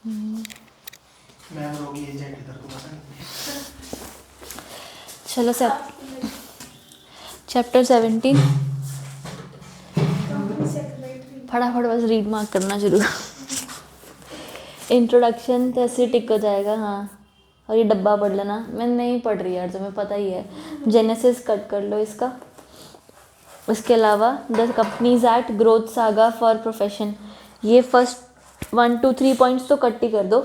Ma'am रोगी agent इधर को पता नहीं। चलो चैप्टर 17 फटाफट बस रीड मार्क करना शुरू। इंट्रोडक्शन तो ऐसे टिक हो जाएगा, हाँ। और ये डब्बा पढ़ लेना, मैं नहीं पढ़ रही यार, तुम्हें पता ही है। जेनेसिस कट कर लो इसका। उसके अलावा the companies act, growth saga for profession, ये फर्स्ट 1 2 3 पॉइंट्स तो कट ही कर दो।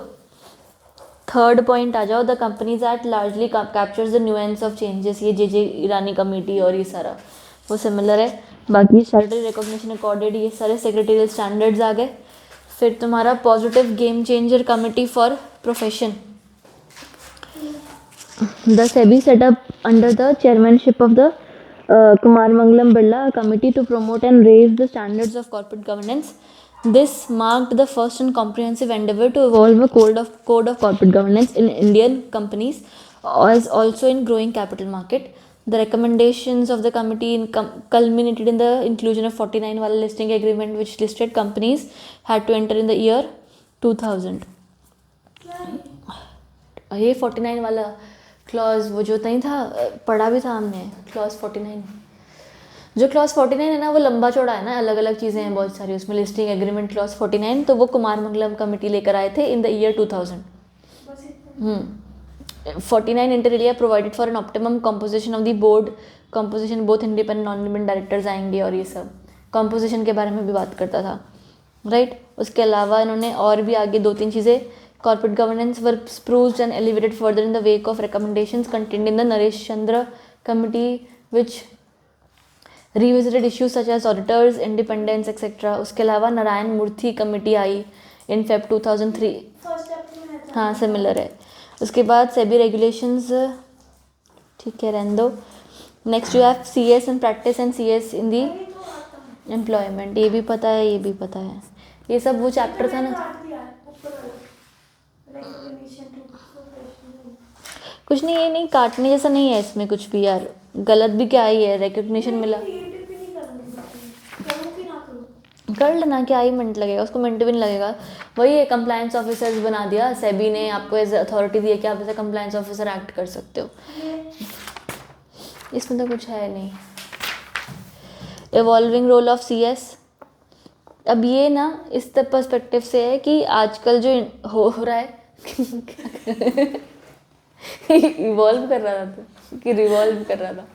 थर्ड पॉइंट आ जाओ, the companies act largely captures the nuance of changes, ये जे ईरानी कमेटी और ये सारा वो सिमिलर है। बाकी स्टैट्यूटरी रिकॉग्निशन अकॉर्डेड, ये सारे सेक्रेटरियल स्टैंडर्ड्स आ गए। फिर तुम्हारा positive game changer committee for profession, the SEBI setup under the chairmanship of the Kumar Mangalam Birla committee to promote and raise the standards of corporate governance. This marked the first and comprehensive endeavor to evolve a code of corporate governance in Indian companies, as also in growing capital market. The recommendations of the committee culminated in the inclusion of 49 wala listing agreement, which listed companies had to enter in the year 2000. ये 49 वाला clause वो जो नहीं था, पढ़ा भी था हमने, क्लॉज 49। जो क्लॉज 49 है ना वो लंबा चौड़ा है ना, अलग अलग चीज़ें हैं बहुत सारी उसमें। लिस्टिंग एग्रीमेंट क्लॉज 49, तो वो कुमार मंगलम कमेटी लेकर आए थे in the year 2000। 49 inter India provided for an optimum composition of the board, composition both independent non independent directors आएंगे, और ये सब कंपोजिशन के बारे में भी बात करता था, राइट। उसके अलावा इन्होंने और भी आगे 2-3 चीज़ें, corporate governance were spruced and elevated further in the wake of recommendations contained in the Naresh Chandra committee, which revisited issues such as auditors, independence, etc. उसके अलावा नारायण मूर्ति कमेटी आई in Feb 2003, हाँ सिमिलर है। उसके बाद SEBI regulations, ठीक है रहने दो। Next you have CS in practice and CS in the employment, ये भी पता है, ये भी पता है, ये सब वो चैप्टर था ना। कुछ नहीं, ये नहीं काटने जैसा नहीं है इसमें कुछ भी यार, गलत भी क्या ही है, रिकग्निशन मिला कर लेना, क्या ही मिनट लगेगा उसको, मिनट भी नहीं लगेगा। वही है, कंप्लायंस ऑफिसर्स बना दिया सेबी ने, आपको एज अथॉरिटी दी है कि आप ऐसे कंप्लायंस ऑफिसर एक्ट कर सकते हो, इसमें तो कुछ है नहीं। इवॉल्विंग रोल ऑफ CS, अब ये ना इस पर्सपेक्टिव से है कि आजकल जो हो रहा है इवॉल्व कर रहा था तो कि रिवॉल्व कर रहा था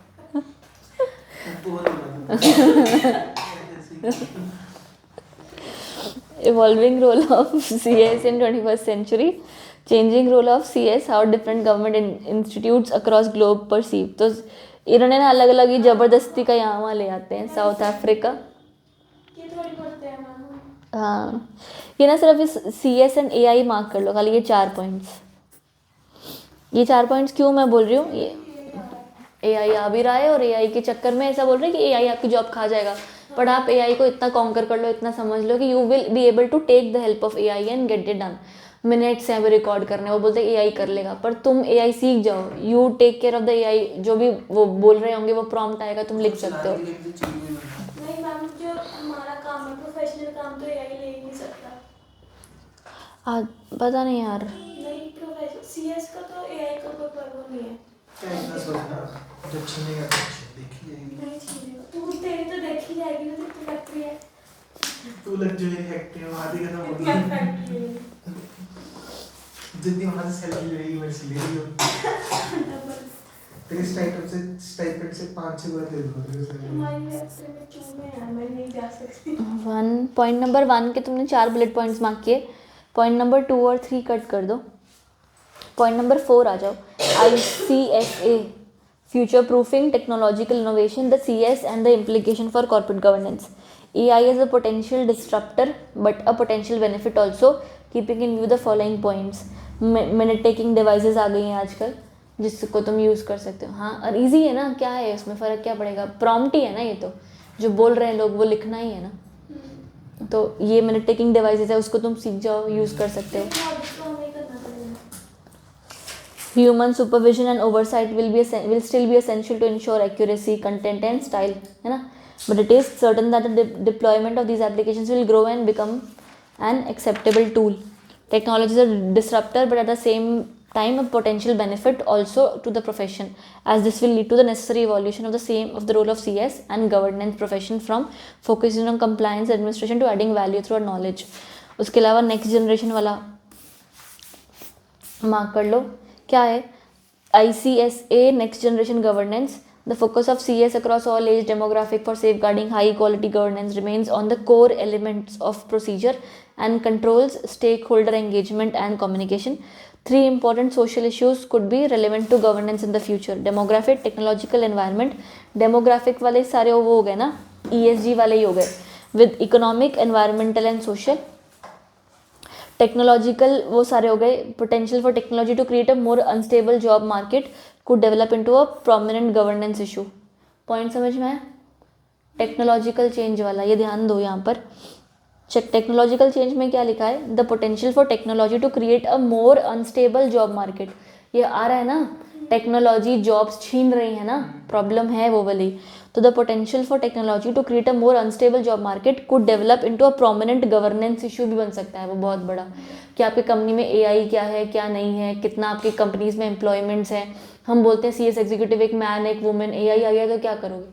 evolving role of CS in 21st century, changing role of CS, how different government institutes across globe perceive। तो इन्होंने ना अलग अलग ही ज़बरदस्ती का यहाँ वहाँ ले आते हैं। साउथ अफ्रीका, हाँ ये ना सिर्फ इस CS एंड AI मार्क कर लो खाली, ये 4 पॉइंट्स, ये 4 पॉइंट्स क्यों मैं बोल रही हूँ, ये AI आ भी रहा है और AI के चक्कर में ऐसा बोल रहे हैं कि AI आपकी जॉब खा जाएगा, बट आप AI को इतना कॉन्कर कर लो, इतना समझ लो कि you will be able to take the help of AI and get it done. Minutes हैं अभी रिकॉर्ड करने, वो बोलते हैं AI कर लेगा, पर तुम AI सीख जाओ, you take care of the AI, जो भी वो बोल रहे होंगे वो प्रॉम्प्ट आएगा, तुम लिख सकते हो। नहीं मैम, जो हमारा काम है प्रोफेशनल काम, तो AI ले ही नहीं सकता। पता नहीं यार, नहीं प्रोफेशनल CS का तो AI का कोई प्रॉब्लम नहीं है। इतना सोचना जब छीनेगा देखी जाएगी, नहीं छीनेगा, तू तेरी तो देखी जाएगी ना, तो फैक्ट्री है, तू लग जाएगी फैक्ट्री में, आधी खत्म हो गई फैक्ट्री है जितनी वहाँ से सैलरी रहेगी मेरे से ले रही हो, तेरे स्टाइपेंड से 5-6 गुना दे दूँगा। हमारी फैक्ट्री में चूहे हैं, मैं नहीं जा सकती। पॉइंट नंबर 1 के तुमने 4 बुलेट पॉइंट्स मार्क किए, पॉइंट नंबर 2 और 3 कट कर दो, पॉइंट नंबर 4 आ जाओ। ICSA, future proofing technological innovation, the CS and the implication for corporate governance. AI is a potential disruptor but a potential benefit also, keeping in view the following points। Minute taking devices आ गई हैं आजकल जिसको तुम use कर सकते हो, हाँ और इजी है ना, क्या है उसमें फ़र्क क्या पड़ेगा, प्रॉम्प्ट ही है ना, ये तो जो बोल रहे हैं लोग वो लिखना ही है ना। तो ये मिनट टेकिंग डिवाइसेस है, उसको तुम सीख जाओ, यूज़ कर सकते हो। Human supervision and oversight will still be essential to ensure accuracy, content and style, है ना, but it is certain that the deployment of these applications will grow and become an acceptable tool Technology is a disruptor, but at the same time a potential benefit also to the profession, as this will lead to the necessary evolution of the role of CS and governance profession from focusing on compliance administration to adding value through our knowledge. उसके अलावा next generation वाला mark कर लो, क्या है? ICSA next generation governance. The focus of CS across all age demographic for safeguarding high quality governance remains on the core elements of procedure and controls, stakeholder engagement and communication. 3 important social issues could be relevant to governance in the future: demographic, technological, environment. Demographic वाले सारे वो हो गए ना, ESG वाले ही हो गए, with economic, environmental and social. Technological वो सारे हो गए. Potential for technology to create a more unstable job market could develop into a prominent governance issue. Point समझ में आया? टेक्नोलॉजिकल चेंज वाला ये ध्यान दो यहाँ पर. चेक टेक्नोलॉजिकल चेंज में क्या लिखा है? The potential for technology to create a more unstable job market. ये आ रहा है ना, टेक्नोलॉजी जॉब्स छीन रही है ना, प्रॉब्लम है वो वाली. तो the potential for technology to create a more unstable job market could develop into a prominent governance issue भी बन सकता है वो बहुत बड़ा, कि आपकी कंपनी में AI क्या है क्या नहीं है, कितना आपकी कंपनीज में एम्प्लॉयमेंट्स हैं. हम बोलते हैं CS एग्जीक्यूटिव एक मैन एक वुमेन, AI आ गया तो क्या करोगे?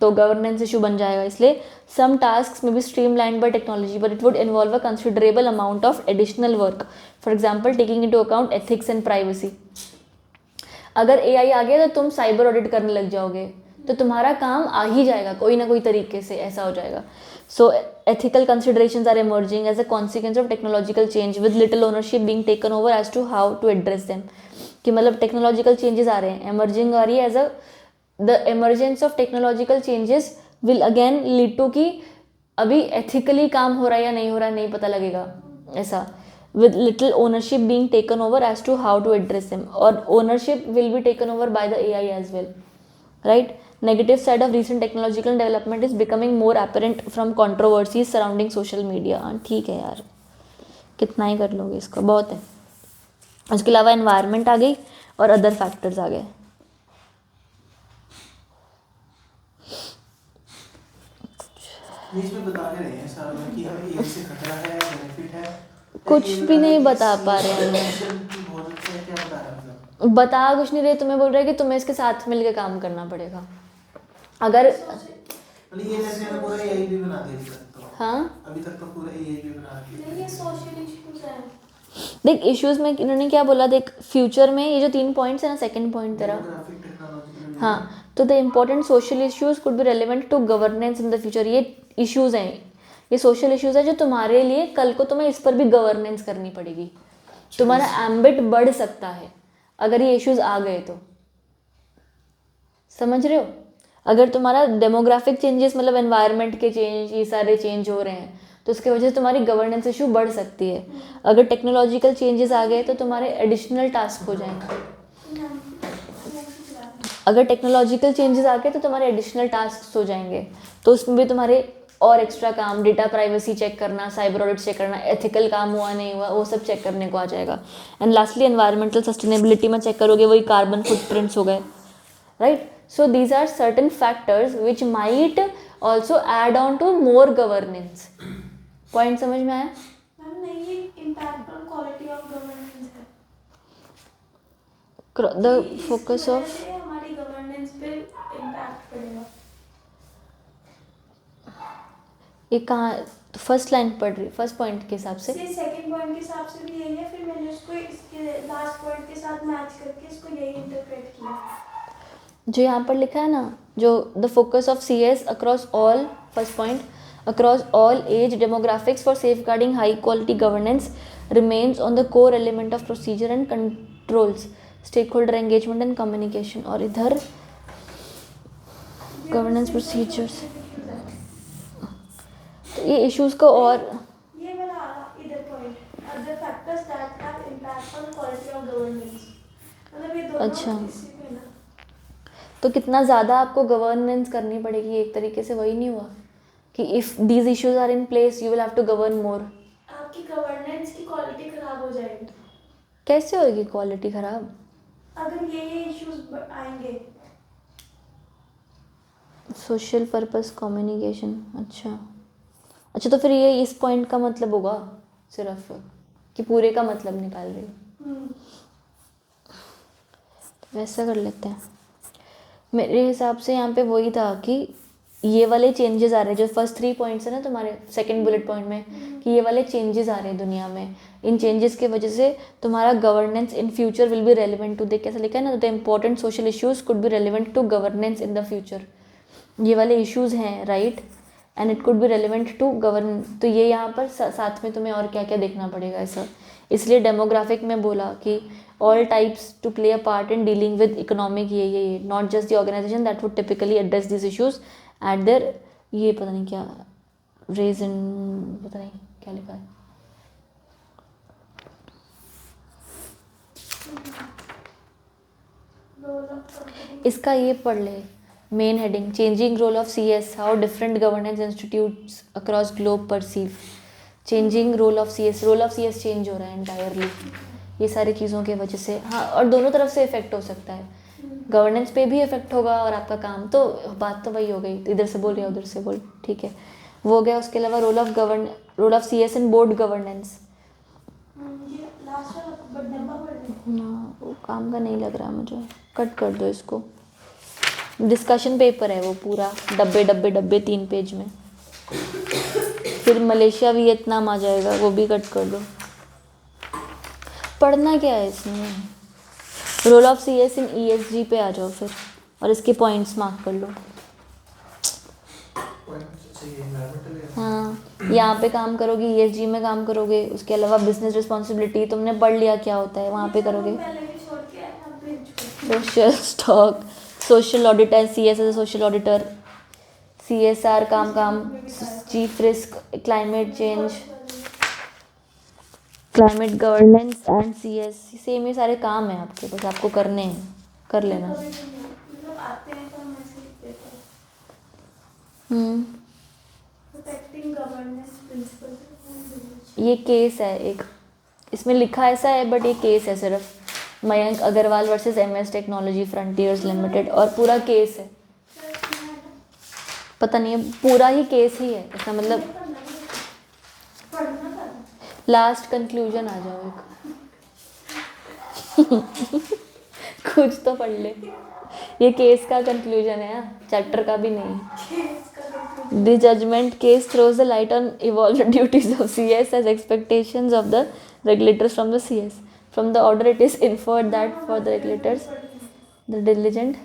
तो गवर्नेंस इशू बन जाएगा. इसलिए some task may be streamlined by technology but it would involve a considerable amount of additional work, for example taking into account ethics and privacy. अगर AI आ गया तो तुम साइबर ऑडिट करने लग जाओगे, तो तुम्हारा काम आ ही जाएगा कोई ना कोई तरीके से, ऐसा हो जाएगा. So ethical considerations are emerging as a consequence of technological change with little ownership being taken over as to how to address them. कि मतलब टेक्नोलॉजिकल चेंजेस आ रहे हैं, एमर्जिंग आ रही है as a the emergence of technological changes will again lead to कि अभी ethically काम हो रहा है या नहीं हो रहा है नहीं पता लगेगा, ऐसा. with little ownership being taken over as to how to address them, or ownership will be taken over by the AI as well, right? Negative side of recent technological development is becoming more apparent from controversies surrounding social media. ठीक है यार, कितना ही कर लोगे इसको, बहुत है. उसके अलावा environment आ गई और other factors आ गए. इसमें बता रहे हैं सारा में कि हमें AI से खतरा है, बेनिफिट है, कुछ भी नहीं बता पा रहे हैं. क्या बता रहे हैं? बता कुछ नहीं रहे, तुम्हें बोल रहे हैं कि तुम्हें इसके साथ मिलकर काम करना पड़ेगा. अगर ये जैसे ना पूरा AI भी बना दिया तो. हाँ, अभी तक तो पूरा AI भी बना दिया. नहीं, ये सोशल इश्यूज है. देख इश्यूज में इन्होंने क्या बोला, देख फ्यूचर में ये जो 3 पॉइंट्स है ना, सेकंड पॉइंट तेरा, हाँ, तो the important social issues could be relevant to governance in the future. ये इश्यूज हैं, ये सोशल इश्यूज है जो तुम्हारे लिए कल को तुम्हें इस पर भी गवर्नेंस करनी पड़ेगी. तुम्हारा एम्बिट बढ़ सकता है अगर ये इश्यूज आ गए तो, समझ रहे हो? अगर तुम्हारा डेमोग्राफिक चेंजेस मतलब एनवायरनमेंट के चेंज ये सारे चेंज हो रहे हैं तो उसकी वजह से तुम्हारी गवर्नेंस इशू बढ़ सकती है. अगर टेक्नोलॉजिकल चेंजेस आ गए तो तुम्हारे एडिशनल टास्क हो जाएंगे. अगर टेक्नोलॉजिकल चेंजेस आ गए तो तुम्हारे एडिशनल टास्क हो जाएंगे, तो उसमें भी तुम्हारे और एक्स्ट्रा काम, डेटा प्राइवेसी चेक करना, साइबर ऑडिट चेक करना, एथिकल काम हुआ नहीं हुआ वो सब चेक करने को आ जाएगा. एंड लास्टली एनवायरमेंटल सस्टेनेबिलिटी में चेक करोगे, वही कार्बन फुटप्रिंट्स हो गए, right? So these are certain factors which might also add on to more governance. Point समझ में आया? मैम नहीं, ये impact on quality of governance है. द फोकस ऑफ हमारी गवर्नेंस पे इम्पैक्ट पड़ेगा. ये कहाँ फर्स्ट लाइन पढ़ रही, फर्स्ट पॉइंट के हिसाब से? सेकंड पॉइंट के हिसाब से भी यही है, फिर मैंने उसको इसके लास्ट पॉइंट के साथ मैच करके इसको यही इंटरप्रेट किया. जो यहाँ पर लिखा है ना, जो the focus of CS across all, first point, across all age demographics for safeguarding high quality governance remains on the core element of procedure and controls, stake holder engagement and communication. और इधर governance procedures, तो ये issues को और ये वाला इधर point, other factors that have impact on quality of governance, मतलब ये दोनों अच्छा. इसी में ना. तो कितना ज़्यादा आपको गवर्नेंस करनी पड़ेगी, एक तरीके से वही नहीं हुआ कि if these issues are in place you will have to govern more. आपकी गवर्नेंस की क्वालिटी खराब हो जाएगी. कैसे होगी क्वालिटी ख़राब? अगर ये इश्यूज आएंगे. सोशल पर्पस कम्युनिकेशन, अच्छा अच्छा, तो फिर ये इस पॉइंट का मतलब होगा सिर्फ कि पूरे का मतलब निकाल रही हूँ। तो वैसा कर लेते हैं। मेरे हिसाब से यहाँ पे वही था कि ये वाले चेंजेस आ रहे हैं, जो फर्स्ट 3 पॉइंट्स है ना तुम्हारे सेकंड बुलेट पॉइंट में, कि ये वाले चेंजेस आ रहे हैं दुनिया में। इन चेंजेस की वजह से तुम्हारा governance in future will be relevant to, देख कैसा लिखा है ना, the important social issues could be relevant to governance in the future. ये वाले इश्यूज हैं right, and it could be relevant to govern. तो ये यहाँ पर साथ में तुम्हें और क्या क्या देखना पड़ेगा ऐसा। इसलिए डेमोग्राफिक में बोला कि all types to play a part in dealing with economic ये not just the organization that would typically address this issues at there, ये पता नहीं क्या रीजन, पता नहीं क्या लिखा है। इसका ये पढ़ ले main heading, changing role of CS, how different governance institutes across globe perceive. Changing role of CS change हो रहा है एंटायरली ये सारी चीज़ों की वजह से। हाँ, और दोनों तरफ से इफेक्ट हो सकता है, गवर्नेंस पे भी इफेक्ट होगा और आपका काम, तो बात तो वही हो गई, इधर से बोल या उधर से बोल, ठीक है वो हो गया। उसके अलावा role of CS in board governance, ना वो काम का नहीं लग रहा मुझे, कट कर दो इसको। डिस्कशन पेपर है वो पूरा, डब्बे डब्बे डब्बे 3 पेज में। फिर मलेशिया वियतनाम आ जाएगा, वो भी कट कर दो। पढ़ना क्या है इसमें, role of CS in ESG पे आ जाओ फिर, और इसके पॉइंट्स मार्क कर लो। हाँ, यहाँ पे काम करोगे, ईएसजी में काम करोगे। उसके अलावा बिजनेस रिस्पॉन्सिबिलिटी तुमने पढ़ लिया क्या होता है, वहाँ पे करोगे। Social stock, social auditor, CS as social auditor, CSR काम chief risk, climate change, climate governance and CS, same ये सारे काम हैं आपके, बस आपको करने हैं, कर लेना। ये केस है एक, इसमें लिखा ऐसा है बट ये केस है सिर्फ, Mayank Agrawal versus MS technology frontiers limited, और पूरा केस है, पता नहीं है, पूरा ही केस ही है इसका मतलब। लास्ट कंक्लूजन आ जाओ एक कुछ तो पढ़ ले, ये केस का कंक्लूजन है, चैप्टर का भी नहीं। The judgment case throws the light on evolved duties of CS as expectations of the regulators from the CS. From the order it is inferred that for the regulators the diligent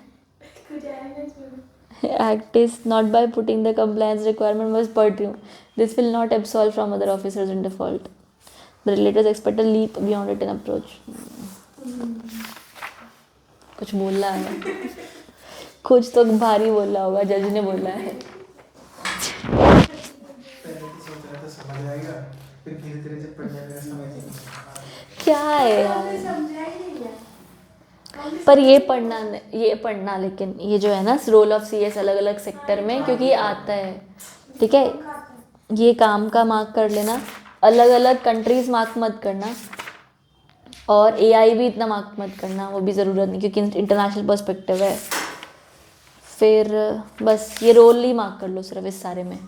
act is not by putting the compliance requirement was pursued. This will not absolve from other officers in default. The regulators expect a leap beyond it in approach. कुछ बोल रहा है, कुछ तो भारी बोल रहा होगा, जज ने बोला है। समझ आएगा, फिर धीरे-धीरे जब पढ़ने लगेगा समझ आएगा। क्या है यार, पर ये पढ़ना लेकिन ये जो है ना रोल ऑफ सीएस अलग अलग सेक्टर में, क्योंकि ये आता है, ठीक है, ये काम का मार्क कर लेना, अलग अलग कंट्रीज मार्क मत करना, और एआई भी इतना मार्क मत करना, वो भी ज़रूरत नहीं क्योंकि इंटरनेशनल पर्सपेक्टिव है। फिर बस ये रोल ही मार्क कर लो सिर्फ इस सारे में।